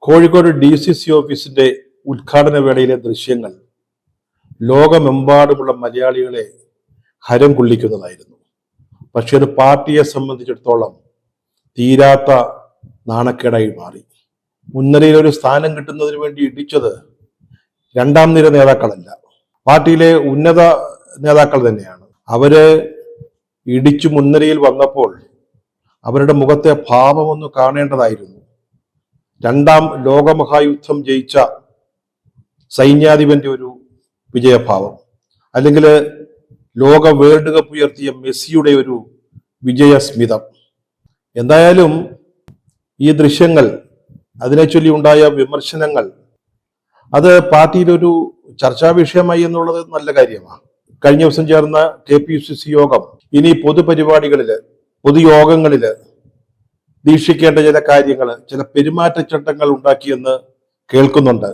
Kozhikode DCC ഓഫീസിന്റെ ഉദ്ഘാടന വേളയിലെ ദൃശ്യങ്ങൾ ലോകമെമ്പാടുമുള്ള മലയാളികളെ ഹരം കൊള്ളിക്കുന്നതായിരുന്നു. പക്ഷെ ഒരു പാർട്ടിയെ സംബന്ധിച്ചിടത്തോളം തീരാത്ത നാണക്കേടായി മാറി. മുൻനിരയിൽ ഒരു സ്ഥാനം കിട്ടുന്നതിന് വേണ്ടി ഇടിച്ചത് രണ്ടാം നിര നേതാക്കളല്ല, പാർട്ടിയിലെ ഉന്നത നേതാക്കൾ തന്നെയാണ്. അവര് ഇടിച്ചു മുൻനിരയിൽ വന്നപ്പോൾ അവരുടെ മുഖത്തെ ഭാവമൊന്ന് കാണേണ്ടതായിരുന്നു. രണ്ടാം ലോകമഹായുദ്ധം ജയിച്ച സൈന്യാധിപന്റെ ഒരു വിജയഭാവം, അല്ലെങ്കിൽ ലോക വേൾഡ് കപ്പ് ഉയർത്തിയ മെസ്സിയുടെ ഒരു വിജയസ്മിതം. എന്തായാലും ഈ ദൃശ്യങ്ങൾ, അതിനെ ചൊല്ലി ഉണ്ടായ വിമർശനങ്ങൾ, അത് പാർട്ടിയിലൊരു ചർച്ചാ വിഷയമായി എന്നുള്ളത് നല്ല കാര്യമാണ്. കഴിഞ്ഞ ദിവസം ചേർന്ന KPCC യോഗം ഇനി പൊതുപരിപാടികളില്, പൊതുയോഗങ്ങളില് ദീക്ഷിക്കേണ്ട ചില കാര്യങ്ങൾ, ചില പെരുമാറ്റച്ചട്ടങ്ങൾ ഉണ്ടാക്കിയെന്ന് കേൾക്കുന്നുണ്ട്.